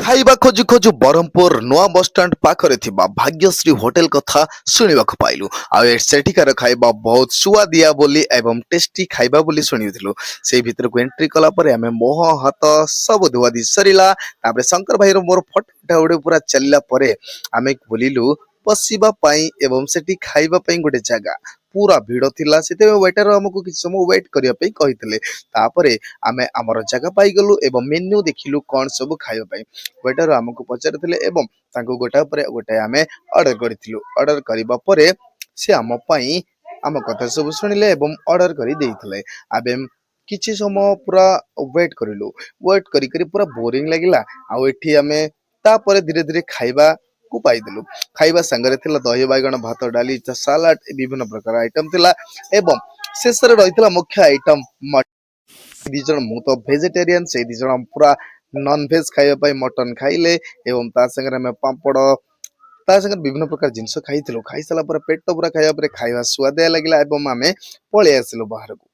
ଖାଇବା ଖୋଜୁ ଖୋଜୁ ବ୍ରହ୍ମପୁର ନୂଆ ବସଷ୍ଟାଣ୍ଡ ପାଖରେ ଥିବା ଭାଗ୍ୟଶ୍ରୀ ହୋଟେଲ କଥା ଶୁଣିବାକୁ ପାଇଲୁ। ଆଉ ସେଠିକାର ଖାଇବା ବହୁତ ସୁଆଦିଆ ବୋଲି ଏବଂ ଟେଷ୍ଟି ଖାଇବା ବୋଲି ଶୁଣିଥିଲୁ। ସେଇ ଭିତରକୁ ଏଣ୍ଟ୍ରି କଲା ପରେ ଆମେ ମୁହଁ ହାତ ସବୁ ଧୁଆଧି ସରିଲା। ତାପରେ ଶଙ୍କର ଭାଇର ମୋର ଫଟୋ ଉଠା ପୁରା ଚାଲିଲା ପରେ ଆମେ ବୁଲିଲୁ ବସିବା ପାଇଁ ଏବଂ ସେଠି ଖାଇବା ପାଇଁ ଗୋଟେ ଜାଗା। ପୁରା ଭିଡ଼ ଥିଲା, ସେଥିପାଇଁ ୱେଟର ଆମକୁ କିଛି ସମୟ ୱେଟ୍ କରିବା ପାଇଁ କହିଥିଲେ। ତାପରେ ଆମେ ଆମର ଜାଗା ପାଇଗଲୁ ଏବଂ ମେନ୍ୟୁ ଦେଖିଲୁ କ'ଣ ସବୁ ଖାଇବା ପାଇଁ। ୱେଟର ଆମକୁ ପଚାରିଥିଲେ ଏବଂ ତାଙ୍କୁ ଗୋଟାଏ ପରେ ଗୋଟାଏ ଆମେ ଅର୍ଡର କରିଥିଲୁ। ଅର୍ଡର କରିବା ପରେ ସେ ଆମ ପାଇଁ ଆମ କଥା ସବୁ ଶୁଣିଲେ ଏବଂ ଅର୍ଡର କରି ଦେଇଥିଲେ। ଆମେ କିଛି ସମୟ ପୁରା ୱେଟ୍ କରିଲୁ। ୱେଟ୍ କରି କରି ପୁରା ବୋରିଂ ଲାଗିଲା। ଆଉ ଏଠି ଆମେ ତାପରେ ଧୀରେ ଧୀରେ ଖାଇବାକୁ ପାଇଦେଲୁ। ଖାଇବା ସାଙ୍ଗରେ ଥିଲା ଦହି ବାଇଗଣ, ଭାତ, ଡାଲି, ସାଲାଡ, ବିଭିନ୍ନ ପ୍ରକାର ଆଇଟମ ଥିଲା ଏବଂ ଶେଷରେ ରହିଥିଲା ମୁଖ୍ୟ ଆଇଟମ ମଟନ। ଦି ଜଣ, ମୁଁ ତ ଭେଜିଟେରିଆନ, ସେଇ ଦି ଜଣ ପୁରା ନନ ଭେଜ ଖାଇବା ପାଇଁ ମଟନ ଖାଇଲେ ଏବଂ ତା ସାଙ୍ଗରେ ଆମେ ପାମ୍ପଡ଼, ତା ସାଙ୍ଗରେ ବିଭିନ୍ନ ପ୍ରକାର ଜିନିଷ ଖାଇଥିଲୁ। ଖାଇସାରିଲା ପରେ ପେଟ ପୁରା ଖାଇବା ପରେ ଖାଇବା ସୁଆଦିଆ ଲାଗିଲା ଏବଂ ଆମେ ପଳେଇ ଆସିଲୁ ବାହାରକୁ।